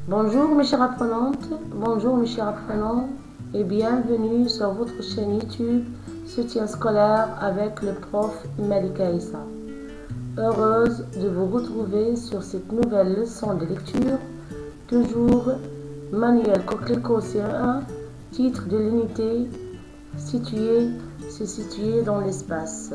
Bonjour mes chers apprenantes, bonjour mes chers apprenants et bienvenue sur votre chaîne YouTube Soutien scolaire avec le prof Malika Issa. Heureuse de vous retrouver sur cette nouvelle leçon de lecture, toujours Manuel Coquelicot C1, titre de l'unité se situer dans l'espace.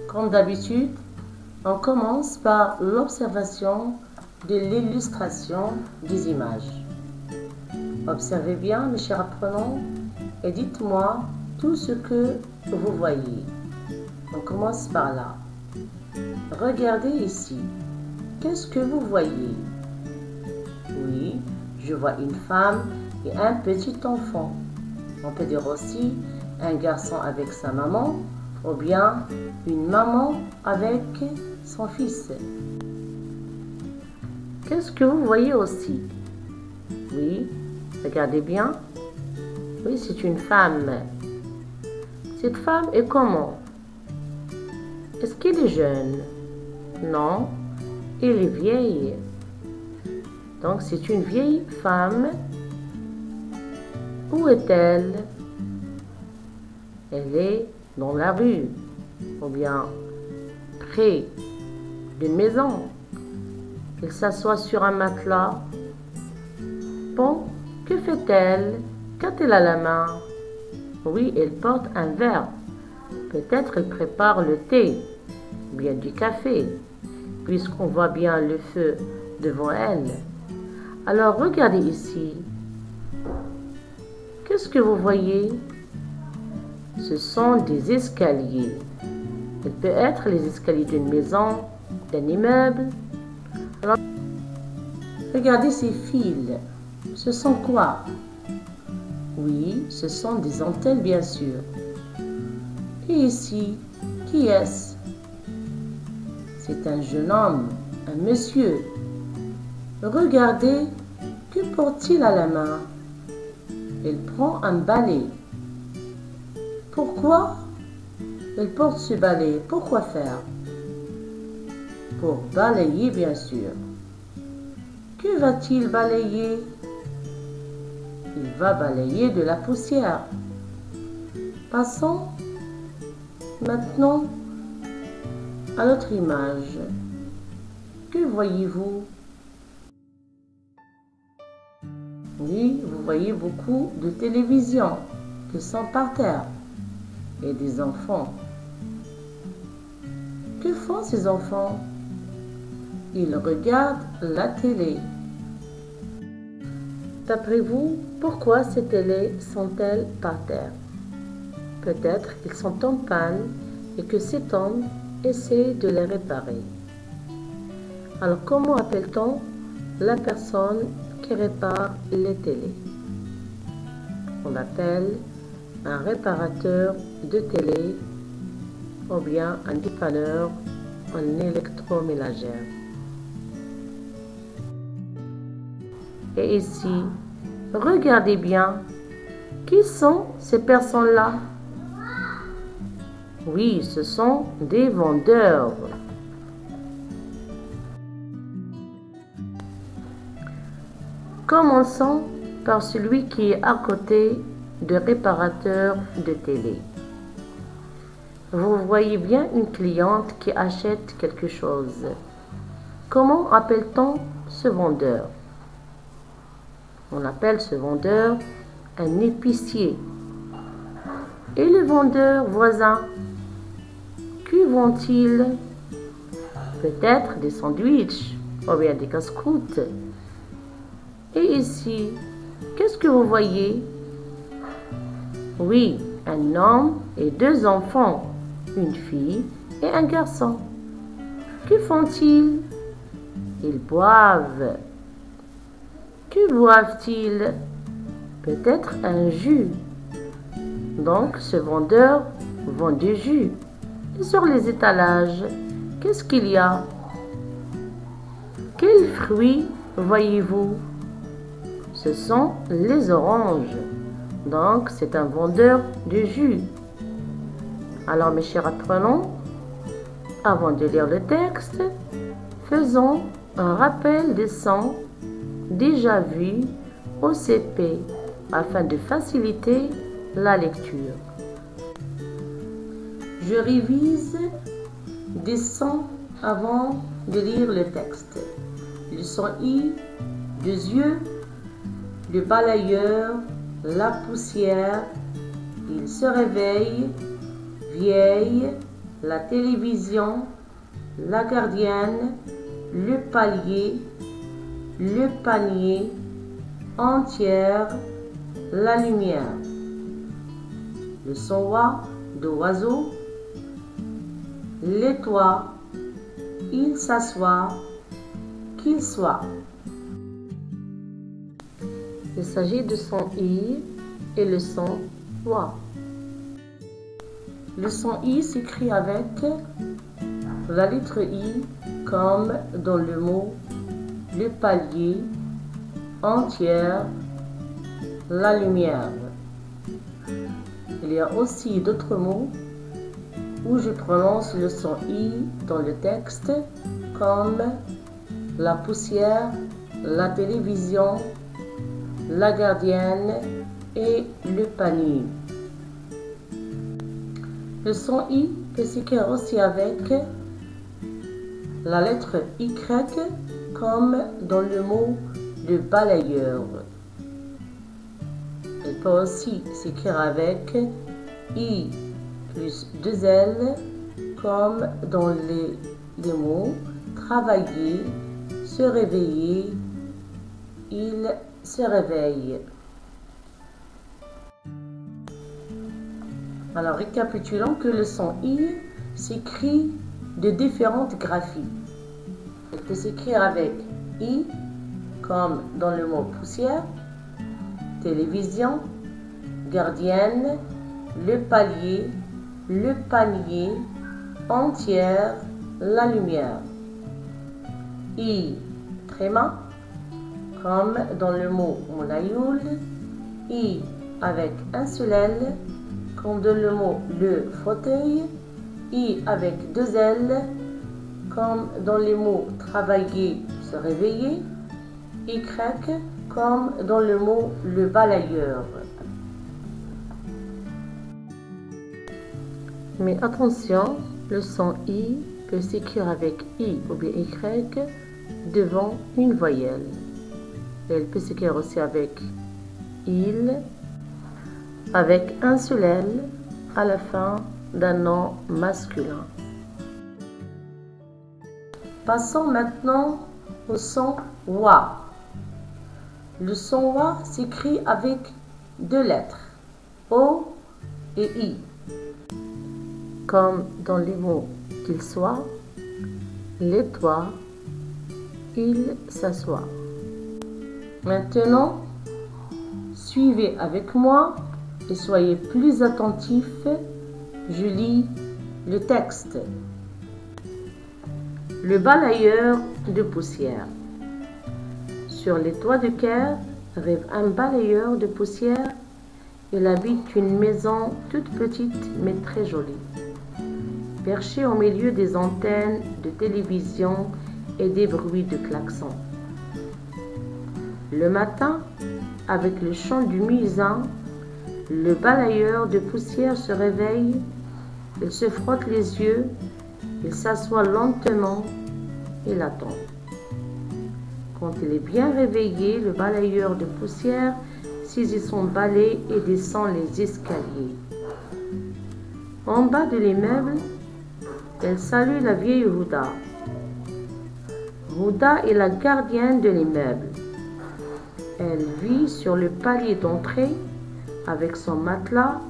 Comme d'habitude, on commence par l'observation de l'illustration des images. Observez bien mes chers apprenants et dites-moi tout ce que vous voyez. On commence par là. Regardez ici. Qu'est-ce que vous voyez? Oui, je vois une femme et un petit enfant. On peut dire aussi un garçon avec sa maman ou bien une maman avec son fils. Qu'est-ce que vous voyez aussi? Oui, regardez bien. Oui, c'est une femme. Cette femme est comment? Est-ce qu'elle est jeune? Non, elle est vieille. Donc c'est une vieille femme. Où est-elle? Elle est dans la rue ou bien près d'une maison. Elle s'assoit sur un matelas. Bon, que fait-elle? Qu'a-t-elle à la main? Oui, elle porte un verre. Peut-être elle prépare le thé, ou bien du café, puisqu'on voit bien le feu devant elle. Alors, regardez ici. Qu'est-ce que vous voyez? Ce sont des escaliers. Il peut être les escaliers d'une maison, d'un immeuble. Alors, regardez ces fils. Ce sont quoi? Oui, ce sont des antennes, bien sûr. Et ici, qui est-ce? C'est un jeune homme, un monsieur. Regardez, que porte-t-il à la main? Il prend un balai. Pourquoi il porte ce balai? Pourquoi faire? Pour balayer, bien sûr. Que va-t-il balayer? Il va balayer de la poussière. Passons maintenant à notre image. Que voyez-vous? Oui, vous voyez beaucoup de télévisions qui sont par terre et des enfants. Que font ces enfants? Ils regardent la télé. D'après vous, pourquoi ces télés sont-elles par terre? Peut-être qu'ils sont en panne et que cet homme essaie de les réparer. Alors, comment appelle-t-on la personne qui répare les télés? On l'appelle un réparateur de télé ou bien un dépanneur en électroménagère. Et ici, regardez bien, qui sont ces personnes-là? Oui, ce sont des vendeurs. Commençons par celui qui est à côté de réparateur de télé. Vous voyez bien une cliente qui achète quelque chose. Comment appelle-t-on ce vendeur? On appelle ce vendeur un épicier. Et le vendeur voisin, que vend-il? Peut-être des sandwichs ou bien des casse-croûtes. Et ici, qu'est-ce que vous voyez? Oui, un homme et deux enfants, une fille et un garçon. Que font-ils? Ils boivent. Que boivent-ils? Peut-être un jus. Donc, ce vendeur vend du jus. Et sur les étalages, qu'est-ce qu'il y a? Quels fruits voyez-vous? Ce sont les oranges. Donc, c'est un vendeur de jus. Alors, mes chers apprenants, avant de lire le texte, faisons un rappel des sons déjà vus au CP afin de faciliter la lecture. Je révise des sons avant de lire le texte. Le son I, 2 yeux, le balayeur, la poussière, il se réveille, vieille, la télévision, la gardienne, le palier, le panier, entière, la lumière. Le son wa d'oiseau, les toits, il s'assoit, qu'il soit. Il s'agit du son I et le son wa. Le son I s'écrit avec la lettre I comme dans le mot le palier, entière, la lumière. Il y a aussi d'autres mots où je prononce le son I dans le texte comme la poussière, la télévision, la gardienne et le panier. Le son I peut s'écrire aussi avec la lettre Y comme dans le mot le balayeur. Elle peut aussi s'écrire avec I plus 2 L comme dans les mots travailler, se réveiller, il se réveille. Alors récapitulons que le son I s'écrit de différentes graphies. Il peut s'écrire avec I comme dans le mot poussière, télévision, gardienne, le palier, le panier, entière, la lumière. I tréma comme dans le mot moulayoul, I avec un seul L comme dans le mot le fauteuil, I avec 2 L comme dans les mots travailler, se réveiller, Y comme dans le mot le balayeur. Mais attention, le son I peut s'écrire avec I ou bien Y devant une voyelle. Elle peut s'écrire aussi avec il, avec un seul L à la fin d'un nom masculin. Passons maintenant au son wa. Le son wa s'écrit avec 2 lettres, O et I. Comme dans les mots qu'il soit, les toits, il s'assoit. Maintenant, suivez avec moi et soyez plus attentifs. Je lis le texte. Le balayeur de poussière. Sur les toits de Caire rêve un balayeur de poussière. Il habite une maison toute petite mais très jolie, perché au milieu des antennes de télévision et des bruits de klaxons. Le matin, avec le chant du muezzin, le balayeur de poussière se réveille, il se frotte les yeux, il s'assoit lentement et l'attend. Quand il est bien réveillé, le balayeur de poussière saisit son balai et descend les escaliers. En bas de l'immeuble, elle salue la vieille Houda. Houda est la gardienne de l'immeuble. Elle vit sur le palier d'entrée avec son matelas,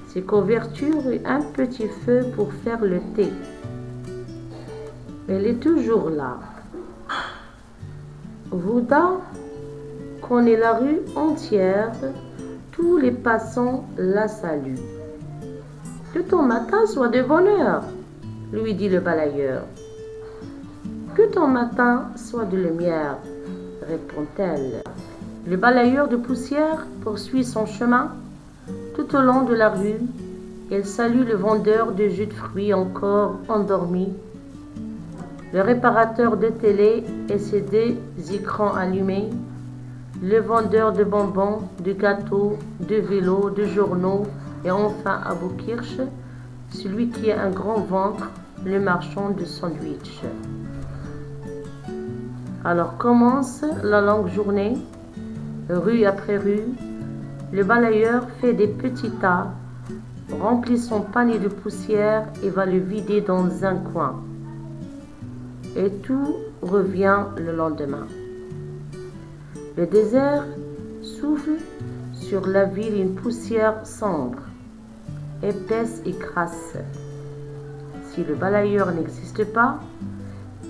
ses couvertures et un petit feu pour faire le thé. Elle est toujours là. Houda connaît la rue entière, tous les passants la saluent. Que ton matin soit de bonne heure, lui dit le balayeur. Que ton matin soit de lumière, répond-elle. Le balayeur de poussière poursuit son chemin tout au long de la rue. Elle salue le vendeur de jus de fruits encore endormi, le réparateur de télé et ses 2 écrans allumés, le vendeur de bonbons, de gâteaux, de vélos, de journaux, et enfin Abou Kirsch, celui qui a un grand ventre, le marchand de sandwichs. Alors commence la longue journée, rue après rue. Le balayeur fait des petits tas, remplit son panier de poussière et va le vider dans un coin. Et tout revient le lendemain. Le désert souffle sur la ville une poussière sombre, épaisse et crasse. Si le balayeur n'existe pas,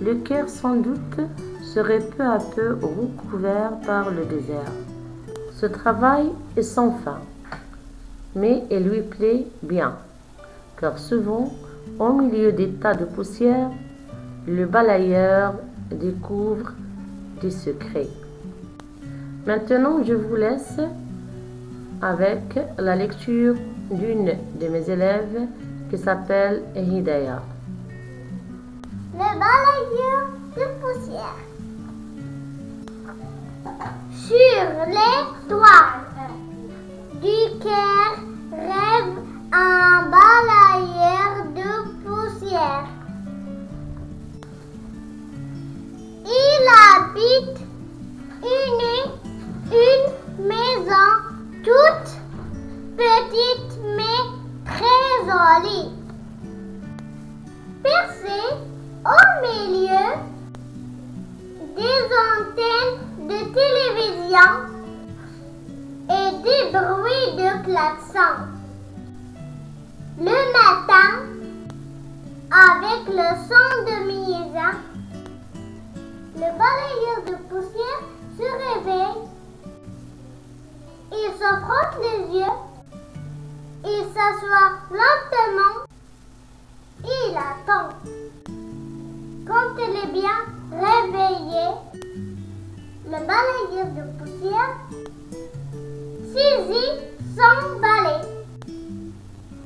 le Caire sans doute serait peu à peu recouvert par le désert. Ce travail est sans fin, mais il lui plaît bien, car souvent, au milieu des tas de poussière, le balayeur découvre des secrets. Maintenant, je vous laisse avec la lecture d'une de mes élèves qui s'appelle Hidaya. Le balayeur de poussière. Sur les toits du Caire rêve un balayeur de poussière. Il habite une maison toute petite mais très jolie, percée au milieu des antennes de télévision et des bruits de klaxons. Le matin, avec le son de Misa, le balayeur de poussière se réveille. Il se frotte les yeux, il s'assoit lentement, il attend. Quand il est bien réveillé, le balayeur de poussière saisit son balai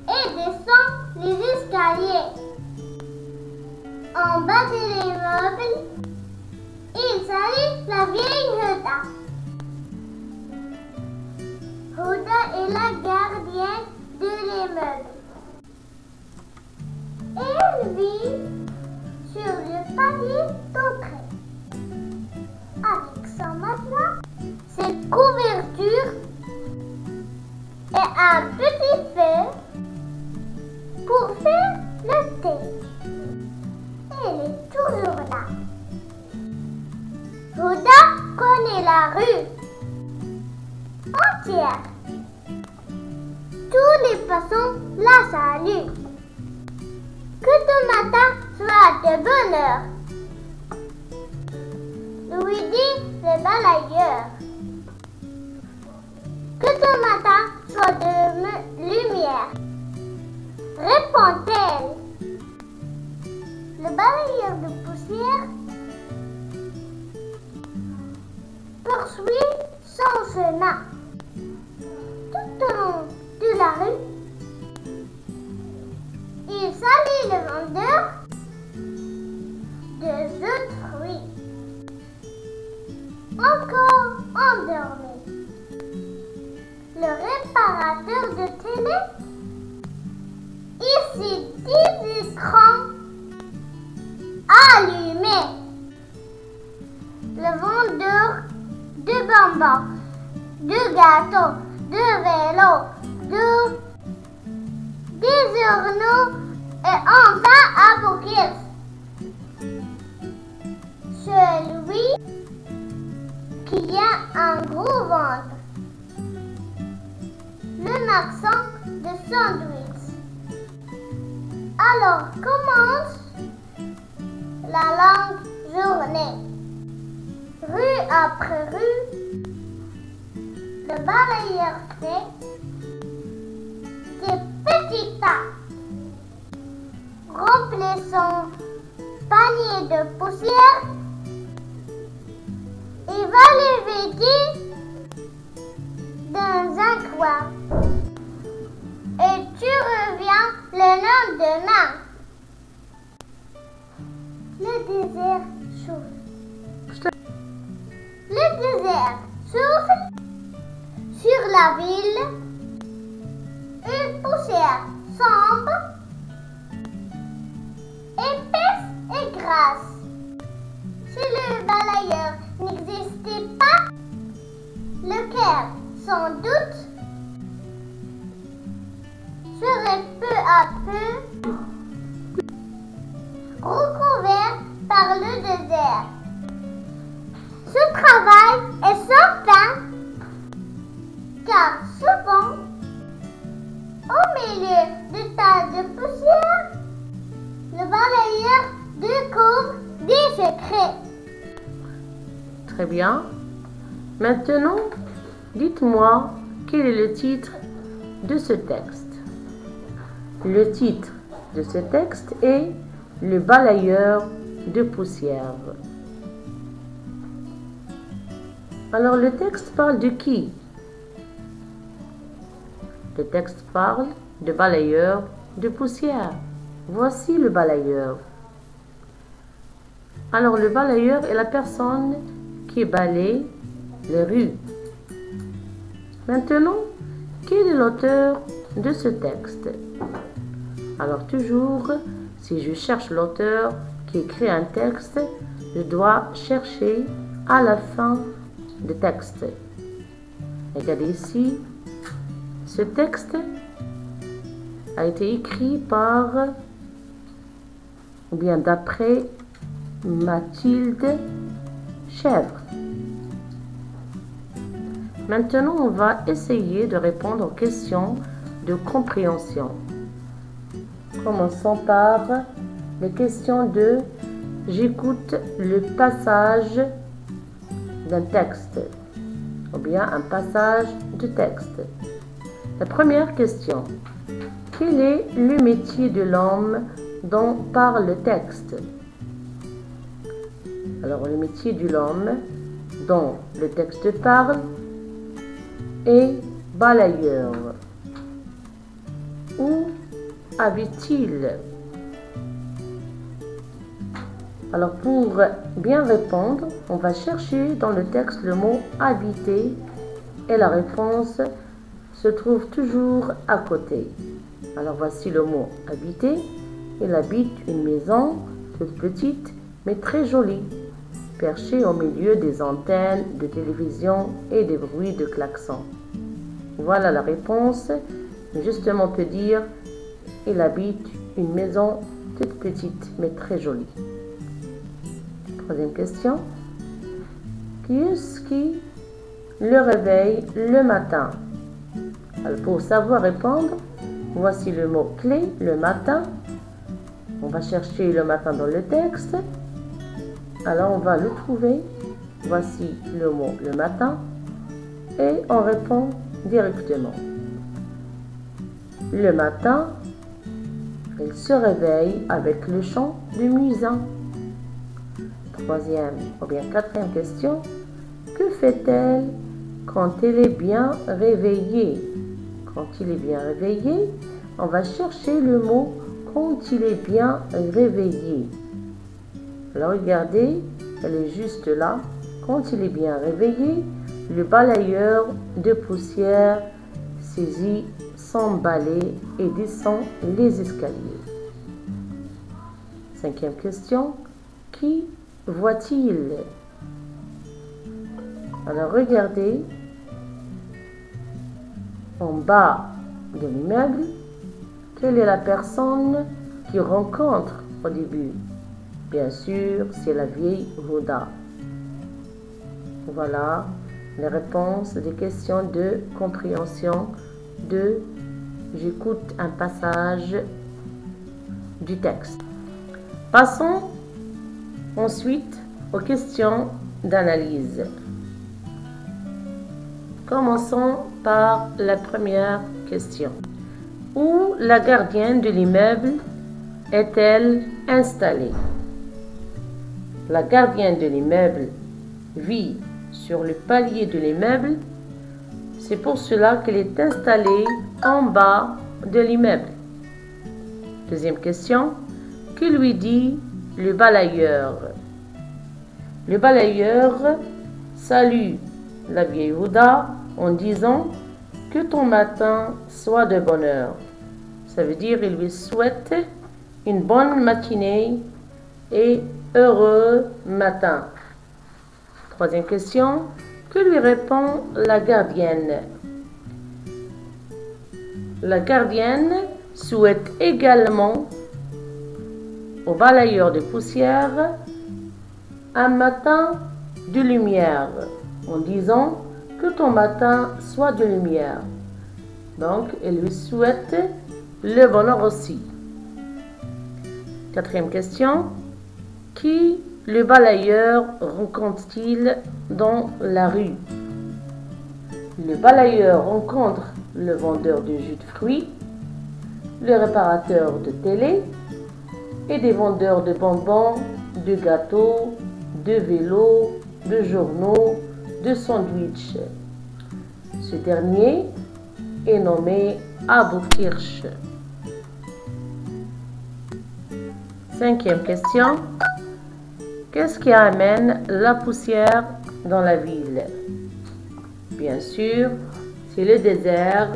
et descend les escaliers. En bas de l'immeuble, il salue la vieille Huda. Huda est la gardienne de l'immeuble. Elle vit sur le palier d'entrée. Avec son matelas, ses couvertures et un petit feu pour faire le thé. Elle est toujours là. Huda connaît la rue entière. Tous les passants la saluent. Que ton matin soit de bonne heure, lui dit le balayeur. Que ton matin soit de lumière, répond-elle. Le balayeur de poussière poursuit son chemin. Tout au long de la rue, il salue le vendeur de jus de fruits, encore endormi. Le réparateur de télé, ici 10 écrans allumés. Le vendeur de bonbons, de gâteaux, de vélos, des journaux et enfin Abou Kirsch, celui qui a un gros ventre, le marchand de sandwich. Alors commence la longue journée. Rue après rue, le balayeur fait des petits tas, remplit son panier de poussière et va le vider dans un coin. Et tu reviens le lendemain. Le désert souffle. Le désert souffle sur la ville. Une poussière sombre, épaisse et grasse. Si le balayeur n'existait pas, lequel, sans doute, serait peu à peu recouvert par le désert. Ce travail est sans fin, car souvent, au milieu de tas de poussière, le balayeur découvre des secrets. Très bien. Maintenant, dites-moi quel est le titre de ce texte. Le titre de ce texte est Le balayeur de poussière. Alors, le texte parle de qui? Le texte parle de balayeur de poussière. Voici le balayeur. Alors, le balayeur est la personne qui balaye les rues. Maintenant, quel est l'auteur de ce texte? Alors, toujours, si je cherche l'auteur qui écrit un texte, je dois chercher à la fin du texte. Regardez ici, ce texte a été écrit par, ou bien d'après, Mathilde Chèvre. Maintenant, on va essayer de répondre aux questions de compréhension. Commençons par les questions de « J'écoute le passage d'un texte » ou bien un passage de texte. La première question. Quel est le métier de l'homme dont parle le texte? Alors, le métier de l'homme dont le texte parle est balayeur. Où habite-t-il? Alors, pour bien répondre, on va chercher dans le texte le mot habiter et la réponse se trouve toujours à côté. Alors, voici le mot habiter. Il habite une maison toute petite mais très jolie, perchée au milieu des antennes de télévision et des bruits de klaxons. Voilà la réponse. Justement, on peut dire il habite une maison toute petite mais très jolie. Troisième question. Qui est-ce qui le réveille le matin? Alors, pour savoir répondre, voici le mot clé, le matin. On va chercher le matin dans le texte. Alors, on va le trouver. Voici le mot le matin. Et on répond directement. Le matin, il se réveille avec le chant du muezzin. Troisième ou bien quatrième question. Que fait-elle quand elle est bien réveillée? Quand il est bien réveillé, on va chercher le mot quand il est bien réveillé. Alors regardez, elle est juste là. Quand il est bien réveillé, le balayeur de poussière saisit son balai et descend les escaliers. Cinquième question. Qui voit-il? Alors regardez, en bas de l'immeuble, quelle est la personne qui rencontre au début? Bien sûr, c'est la vieille Huda. Voilà les réponses des questions de compréhension de j'écoute un passage du texte. Passons ensuite aux questions d'analyse. Commençons par la première question. Où la gardienne de l'immeuble est-elle installée? La gardienne de l'immeuble vit sur le palier de l'immeuble. C'est pour cela qu'elle est installée en bas de l'immeuble. Deuxième question. Que lui dit le balayeur? Le balayeur salue la vieille Houda en disant que ton matin soit de bonne heure. Ça veut dire il lui souhaite une bonne matinée et heureux matin. Troisième question, que lui répond la gardienne? La gardienne souhaite également au balayeur de poussière un matin de lumière, en disant que ton matin soit de lumière. Donc, elle lui souhaite le bonheur aussi. Quatrième question, qui le balayeur rencontre-t-il dans la rue? Le balayeur rencontre le vendeur de jus de fruits, le réparateur de télé et des vendeurs de bonbons, de gâteaux, de vélos, de journaux, de sandwichs. Ce dernier est nommé Abu Kirsch. Cinquième question. Qu'est-ce qui amène la poussière dans la ville? Bien sûr, c'est le désert,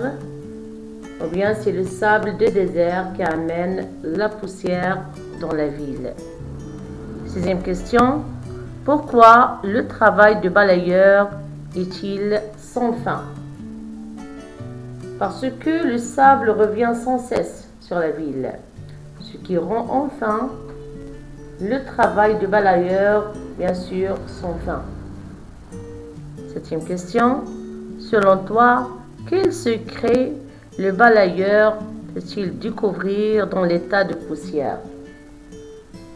ou bien c'est le sable de désert qui amène la poussière dans la ville. Sixième question. Pourquoi le travail de balayeur est-il sans fin? Parce que le sable revient sans cesse sur la ville, ce qui rend enfin le travail de balayeur, bien sûr, sans fin. Septième question. Selon toi, quel secret le balayeur peut-il découvrir dans l'état de poussière?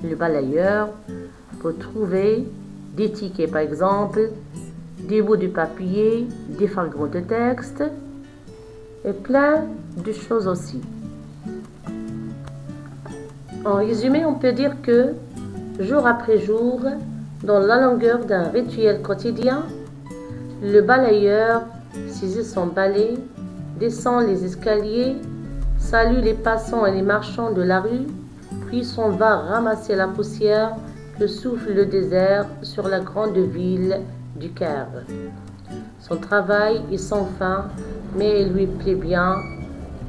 Le balayeur peut trouver des tickets, par exemple, des bouts de papier, des fragments de texte et plein de choses aussi. En résumé, on peut dire que jour après jour, dans la longueur d'un rituel quotidien, le balayeur saisit son balai, descend les escaliers, salue les passants et les marchands de la rue, puis s'en va ramasser la poussière que souffle le désert sur la grande ville du Caire. Son travail est sans fin, mais il lui plaît bien,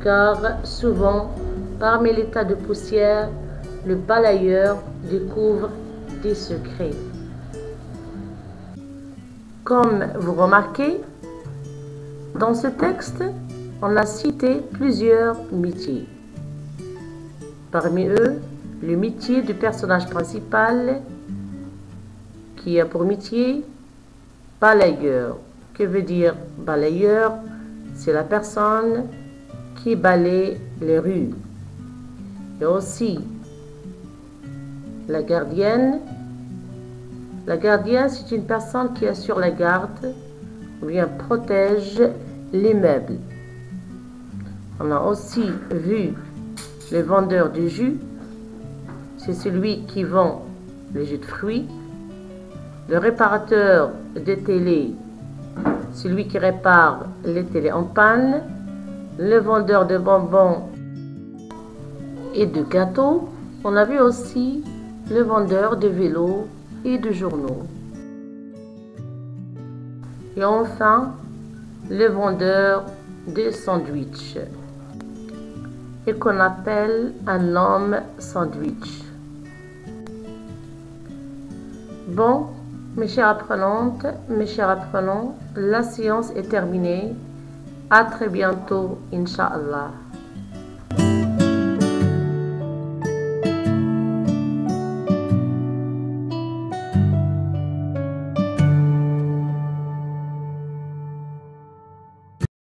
car souvent, parmi les tas de poussière, le balayeur découvre des secrets. Comme vous remarquez, dans ce texte, on a cité plusieurs métiers. Parmi eux, le métier du personnage principal qui a pour métier balayeur. Que veut dire balayeur? C'est la personne qui balaye les rues. Et aussi la gardienne. La gardienne, c'est une personne qui assure la garde ou bien protège les meubles. On a aussi vu le vendeur de jus. C'est celui qui vend le jus de fruits. Le réparateur de télé, celui qui répare les télés en panne. Le vendeur de bonbons et de gâteaux. On a vu aussi le vendeur de vélos et de journaux. Et enfin, le vendeur de sandwichs, et qu'on appelle un homme sandwich. Bon, mes chères apprenantes, mes chers apprenants, la séance est terminée. À très bientôt, Inch'Allah.